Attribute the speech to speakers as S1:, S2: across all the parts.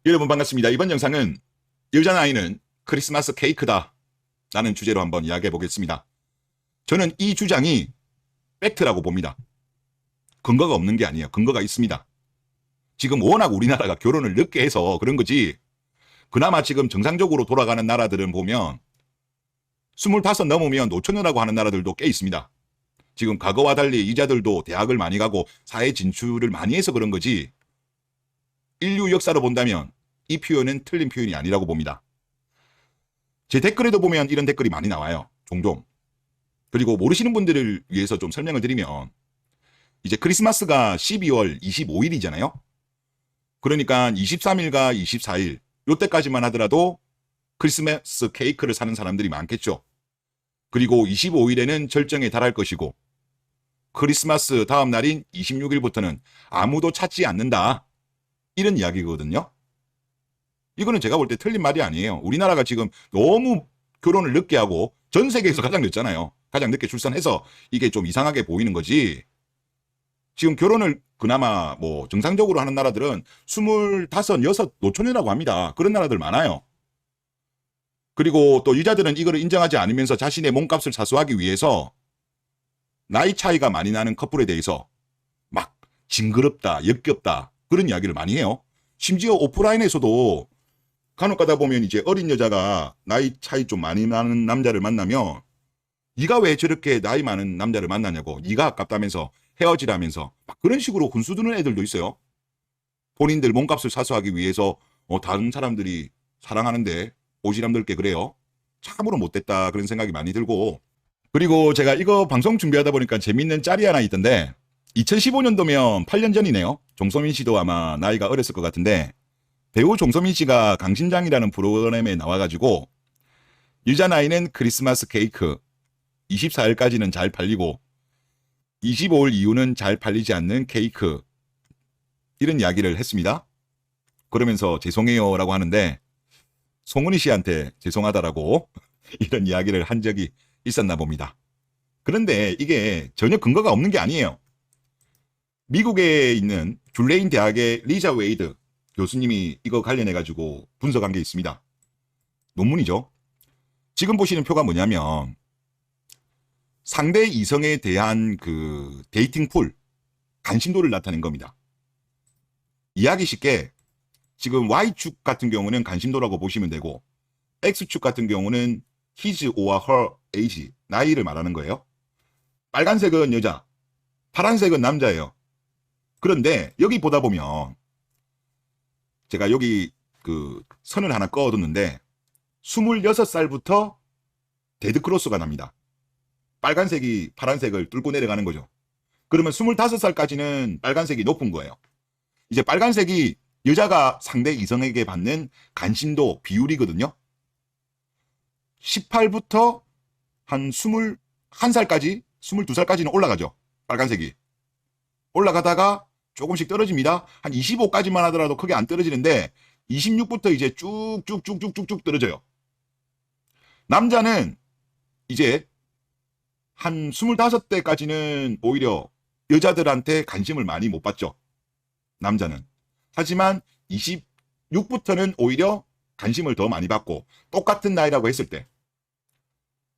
S1: 여러분 반갑습니다. 이번 영상은 여자 나이는 크리스마스 케이크다 라는 주제로 한번 이야기해 보겠습니다. 저는 이 주장이 팩트라고 봅니다. 근거가 없는 게 아니에요. 근거가 있습니다. 지금 워낙 우리나라가 결혼을 늦게 해서 그런 거지, 그나마 지금 정상적으로 돌아가는 나라들은 보면 25 넘으면 노처녀라고 하는 나라들도 꽤 있습니다. 지금 과거와 달리 이자들도 대학을 많이 가고 사회 진출을 많이 해서 그런 거지, 인류 역사로 본다면 이 표현은 틀린 표현이 아니라고 봅니다. 제 댓글에도 보면 이런 댓글이 많이 나와요. 종종. 그리고 모르시는 분들을 위해서 좀 설명을 드리면, 이제 크리스마스가 12월 25일이잖아요. 그러니까 23일과 24일 요때까지만 하더라도 크리스마스 케이크를 사는 사람들이 많겠죠. 그리고 25일에는 절정에 달할 것이고, 크리스마스 다음 날인 26일부터는 아무도 찾지 않는다, 이런 이야기거든요. 이거는 제가 볼 때 틀린 말이 아니에요. 우리나라가 지금 너무 결혼을 늦게 하고 전 세계에서 가장 늦잖아요. 가장 늦게 출산해서 이게 좀 이상하게 보이는 거지. 지금 결혼을 그나마 뭐 정상적으로 하는 나라들은 25, 6 노처녀라고 합니다. 그런 나라들 많아요. 그리고 또 유자들은 이거를 인정하지 않으면서 자신의 몸값을 사수하기 위해서 나이 차이가 많이 나는 커플에 대해서 막 징그럽다, 역겹다, 그런 이야기를 많이 해요. 심지어 오프라인에서도 간혹 가다 보면 이제 어린 여자가 나이 차이 좀 많이 나는 남자를 만나면, 네가 왜 저렇게 나이 많은 남자를 만나냐고, 네가 아깝다면서 헤어지라면서 막 그런 식으로 훈수두는 애들도 있어요. 본인들 몸값을 사수하기 위해서 다른 사람들이 사랑하는데 오지랖 넓게 그래요. 참으로 못됐다, 그런 생각이 많이 들고. 그리고 제가 이거 방송 준비하다 보니까 재밌는 짤이 하나 있던데, 2015년도면 8년 전이네요. 종소민 씨도 아마 나이가 어렸을 것 같은데, 배우 종소민 씨가 강심장이라는 프로그램에 나와가지고 유자 나이는 크리스마스 케이크 24일까지는 잘 팔리고 25일 이후는 잘 팔리지 않는 케이크, 이런 이야기를 했습니다. 그러면서 죄송해요 라고 하는데, 송은이 씨한테 죄송하다라고 이런 이야기를 한 적이 있었나 봅니다. 그런데 이게 전혀 근거가 없는 게 아니에요. 미국에 있는 tulane 대학의 리자 웨이드 교수님이 이거 관련해가지고 분석한 게 있습니다. 논문이죠. 지금 보시는 표가 뭐냐면, 상대 이성에 대한 그 데이팅 풀, 관심도를 나타낸 겁니다. 이해하기 쉽게 지금 Y축 같은 경우는 관심도라고 보시면 되고, X축 같은 경우는 his or her age, 나이를 말하는 거예요. 빨간색은 여자, 파란색은 남자예요. 그런데 여기 보다 보면, 제가 여기 그 선을 하나 그어뒀는데 26살부터 데드크로스가 납니다. 빨간색이 파란색을 뚫고 내려가는 거죠. 그러면 25살까지는 빨간색이 높은 거예요. 이제 빨간색이 여자가 상대 이성에게 받는 관심도 비율이거든요. 18부터 한 21살까지, 22살까지는 올라가죠. 빨간색이. 올라가다가 조금씩 떨어집니다. 한 25까지만 하더라도 크게 안 떨어지는데 26부터 이제 쭉쭉쭉쭉쭉쭉 떨어져요. 남자는 이제 한 25대까지는 오히려 여자들한테 관심을 많이 못 받죠. 남자는. 하지만 26부터는 오히려 관심을 더 많이 받고, 똑같은 나이라고 했을 때,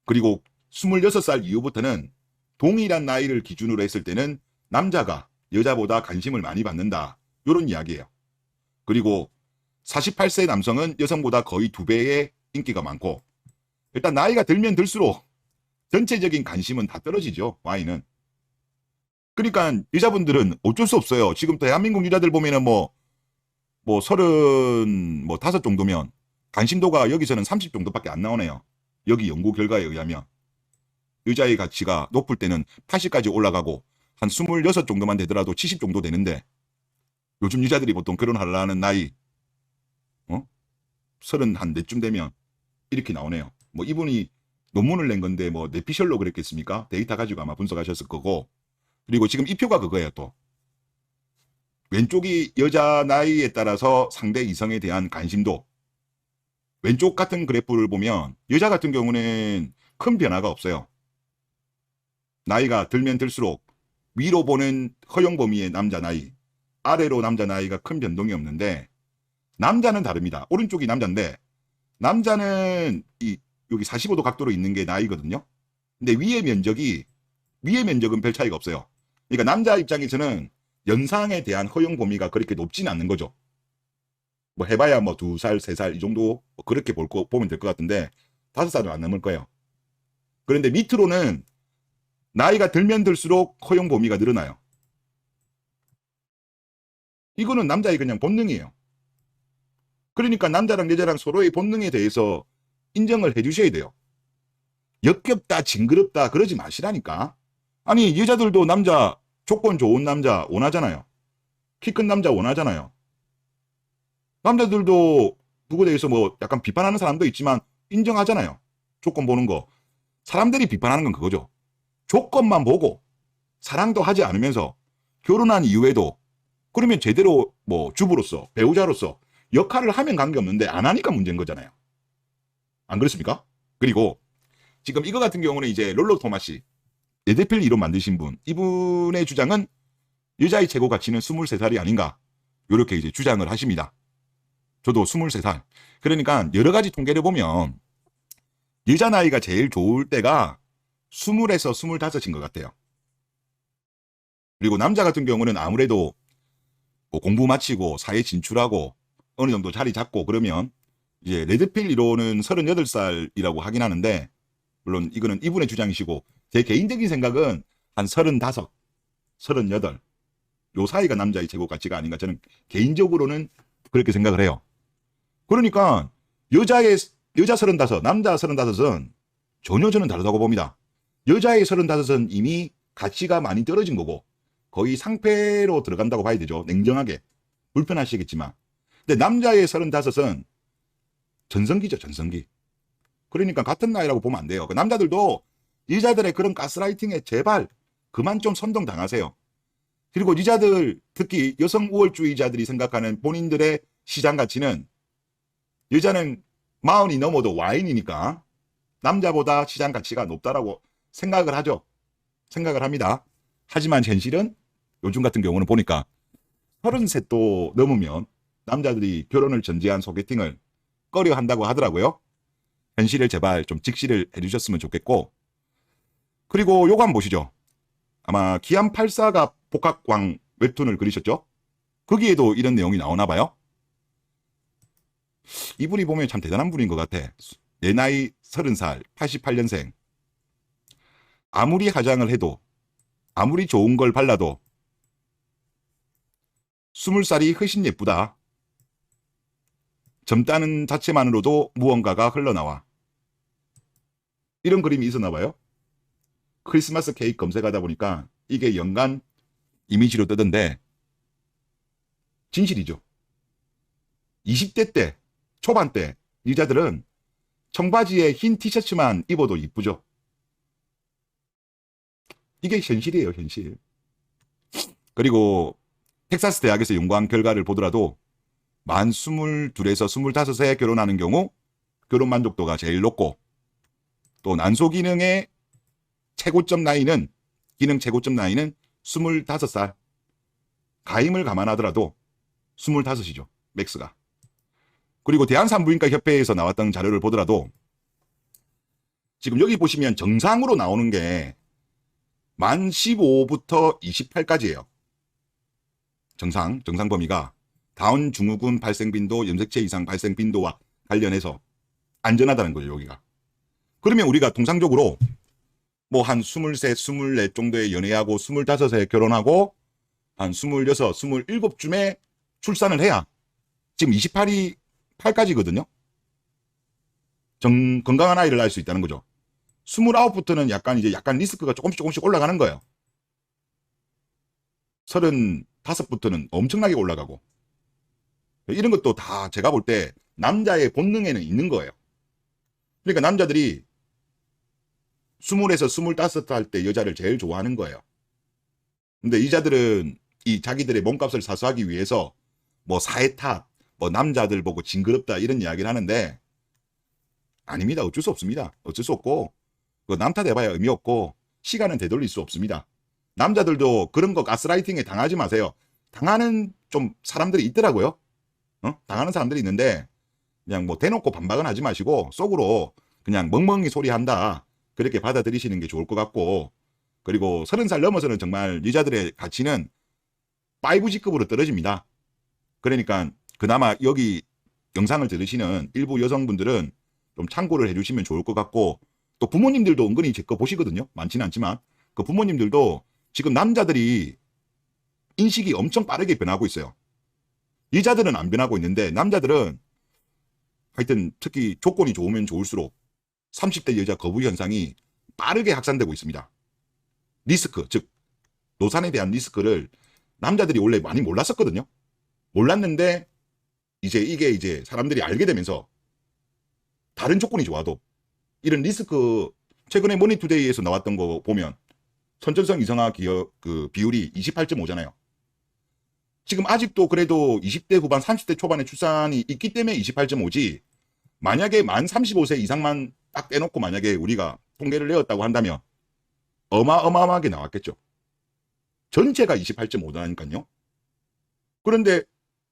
S1: 그리고 26살 이후부터는 동일한 나이를 기준으로 했을 때는 남자가 여자보다 관심을 많이 받는다, 이런 이야기예요. 그리고 48세 남성은 여성보다 거의 2배의 인기가 많고, 일단 나이가 들면 들수록 전체적인 관심은 다 떨어지죠. Y는. 그러니까 여자분들은 어쩔 수 없어요. 지금 대한민국 여자들 보면은 뭐 35 정도면 관심도가 여기서는 30 정도밖에 안 나오네요. 여기 연구 결과에 의하면 여자의 가치가 높을 때는 80까지 올라가고, 한 26 정도만 되더라도 70 정도 되는데, 요즘 여자들이 보통 결혼하려는 나이 30 한 내쯤 되면 이렇게 나오네요. 뭐 이분이 논문을 낸 건데 뭐 내피셜로 그랬겠습니까? 데이터 가지고 아마 분석하셨을 거고. 그리고 지금 이 표가 그거예요. 또 왼쪽이 여자 나이에 따라서 상대 이성에 대한 관심도. 왼쪽 같은 그래프를 보면 여자 같은 경우는 큰 변화가 없어요. 나이가 들면 들수록 위로 보는 허용 범위의 남자 나이, 아래로 남자 나이가 큰 변동이 없는데, 남자는 다릅니다. 오른쪽이 남자인데 남자는 여기 45도 각도로 있는 게 나이거든요. 근데 위의 면적은 별 차이가 없어요. 그러니까 남자 입장에서는 연상에 대한 허용 범위가 그렇게 높지는 않는 거죠. 뭐 해봐야 뭐 2살, 3살 이 정도 뭐 그렇게 보면 될 것 같은데 5살은 안 넘을 거예요. 그런데 밑으로는 나이가 들면 들수록 허용 범위가 늘어나요. 이거는 남자의 그냥 본능이에요. 그러니까 남자랑 여자랑 서로의 본능에 대해서 인정을 해주셔야 돼요. 역겹다, 징그럽다 그러지 마시라니까. 아니 여자들도 남자, 조건 좋은 남자 원하잖아요. 키 큰 남자 원하잖아요. 남자들도 그거에 대해서 뭐 약간 비판하는 사람도 있지만 인정하잖아요. 조건 보는 거. 사람들이 비판하는 건 그거죠. 조건만 보고 사랑도 하지 않으면서 결혼한 이후에도 그러면 제대로 뭐 주부로서 배우자로서 역할을 하면 관계없는데 안 하니까 문제인 거잖아요. 안 그렇습니까? 그리고 지금 이거 같은 경우는 이제 롤러 토마시 레드필 이론 만드신 분, 이분의 주장은 여자의 최고 가치는 23살이 아닌가 이렇게 이제 주장을 하십니다. 저도 23살. 그러니까 여러 가지 통계를 보면 여자 나이가 제일 좋을 때가 20에서 25인 것 같아요. 그리고 남자 같은 경우는 아무래도 뭐 공부 마치고 사회 진출하고 어느 정도 자리 잡고 그러면 이제 레드필 이론은 38살이라고 하긴 하는데 물론 이거는 이분의 주장이시고 제 개인적인 생각은 한 35, 38 요 사이가 남자의 최고 가치가 아닌가 저는 개인적으로는 그렇게 생각을 해요. 그러니까 여자 35, 남자 35은 전혀 저는 다르다고 봅니다. 여자의 35은 이미 가치가 많이 떨어진 거고 거의 상패로 들어간다고 봐야 되죠. 냉정하게. 불편하시겠지만. 근데 남자의 35은 전성기죠. 전성기. 그러니까 같은 나이라고 보면 안 돼요. 남자들도 여자들의 그런 가스라이팅에 제발 그만 좀 선동당하세요. 그리고 여자들 특히 여성 우월주의자들이 생각하는 본인들의 시장 가치는 여자는 40이 넘어도 와인이니까 남자보다 시장 가치가 높다라고 생각을 하죠. 생각을 합니다. 하지만 현실은 요즘 같은 경우는 보니까 33도 넘으면 남자들이 결혼을 전제한 소개팅을 꺼려 한다고 하더라고요. 현실을 제발 좀 직시를 해주셨으면 좋겠고 그리고 요거 한번 보시죠. 아마 기안84가 복학왕 웹툰을 그리셨죠? 거기에도 이런 내용이 나오나 봐요. 이분이 보면 참 대단한 분인 것 같아. 내 나이 30살, 88년생. 아무리 화장을 해도 아무리 좋은 걸 발라도 20살이 훨씬 예쁘다. 젊다는 자체만으로도 무언가가 흘러나와. 이런 그림이 있었나 봐요. 크리스마스 케이크 검색하다 보니까 이게 연간 이미지로 뜨던데 진실이죠. 20대 때, 초반 때 여자들은 청바지에 흰 티셔츠만 입어도 이쁘죠. 이게 현실이에요, 현실. 그리고 텍사스 대학에서 연구한 결과를 보더라도 만 22에서 25세 결혼하는 경우 결혼 만족도가 제일 높고 또 난소 기능의 최고점 나이는 25살. 가임을 감안하더라도 25이죠. 맥스가. 그리고 대한산부인과 협회에서 나왔던 자료를 보더라도 지금 여기 보시면 정상으로 나오는 게 만 15부터 28까지예요. 정상 범위가 다운 증후군 발생 빈도, 염색체 이상 발생 빈도와 관련해서 안전하다는 거죠, 여기가. 그러면 우리가 통상적으로 뭐 한 23, 24 정도에 연애하고 25에 결혼하고 한 26, 27쯤에 출산을 해야 지금 8까지거든요. 건강한 아이를 낳을 수 있다는 거죠. 29부터는 약간 리스크가 조금씩 올라가는 거예요. 35부터는 엄청나게 올라가고. 이런 것도 다 제가 볼 때 남자의 본능에는 있는 거예요. 그러니까 남자들이 20에서 25 할 때 여자를 제일 좋아하는 거예요. 근데 여자들은 이 자기들의 몸값을 사수하기 위해서 뭐 사회 탓, 뭐 남자들 보고 징그럽다 이런 이야기를 하는데 아닙니다. 어쩔 수 없습니다. 어쩔 수 없고 남 탓해봐야 의미 없고 시간은 되돌릴 수 없습니다. 남자들도 그런 거 가스라이팅에 당하지 마세요. 당하는 좀 사람들이 있더라고요. 당하는 사람들이 있는데 그냥 뭐 대놓고 반박은 하지 마시고 속으로 그냥 멍멍이 소리한다. 그렇게 받아들이시는 게 좋을 것 같고, 그리고 30살 넘어서는 정말 여자들의 가치는 5G급으로 떨어집니다. 그러니까 그나마 여기 영상을 들으시는 일부 여성분들은 좀 참고를 해주시면 좋을 것 같고, 또 부모님들도 은근히 제 거 보시거든요. 많지는 않지만 그 부모님들도 지금 남자들이 인식이 엄청 빠르게 변하고 있어요. 여자들은 안 변하고 있는데 남자들은 하여튼 특히 조건이 좋으면 좋을수록 30대 여자 거부 현상이 빠르게 확산되고 있습니다. 리스크, 즉 노산에 대한 리스크를 남자들이 원래 많이 몰랐었거든요. 몰랐는데 이게 이제 사람들이 알게 되면서 다른 조건이 좋아도 이런 리스크, 최근에 머니투데이에서 나왔던 거 보면 선천성 이성화 기여 그 비율이 28.5잖아요. 지금 아직도 그래도 20대 후반 30대 초반에 출산이 있기 때문에 28.5지, 만약에 만 35세 이상만 딱 떼놓고 만약에 우리가 통계를 내었다고 한다면 어마어마하게 나왔겠죠. 전체가 28.5다니까요. 그런데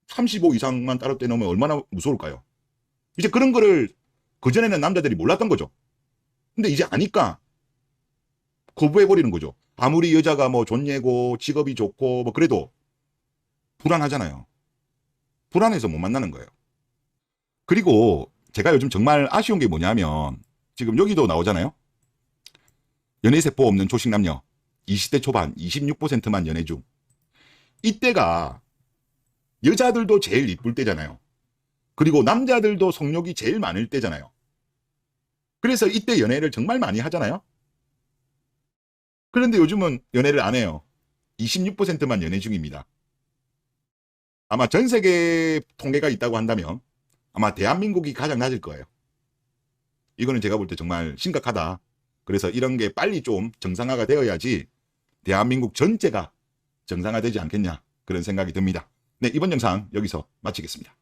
S1: 35 이상만 따로 떼놓으면 얼마나 무서울까요? 이제 그런 거를 그전에는 남자들이 몰랐던 거죠. 근데 이제 아니까 거부해버리는 거죠. 아무리 여자가 뭐 좋냐고 직업이 좋고 뭐 그래도 불안하잖아요. 불안해서 못 만나는 거예요. 그리고 제가 요즘 정말 아쉬운 게 뭐냐면 지금 여기도 나오잖아요. 연애세포 없는 초식남녀 20대 초반 26%만 연애 중. 이때가 여자들도 제일 이쁠 때잖아요. 그리고 남자들도 성욕이 제일 많을 때잖아요. 그래서 이때 연애를 정말 많이 하잖아요. 그런데 요즘은 연애를 안 해요. 26%만 연애 중입니다. 아마 전 세계 통계가 있다고 한다면 아마 대한민국이 가장 낮을 거예요. 이거는 제가 볼 때 정말 심각하다. 그래서 이런 게 빨리 좀 정상화가 되어야지 대한민국 전체가 정상화되지 않겠냐, 그런 생각이 듭니다. 네, 이번 영상 여기서 마치겠습니다.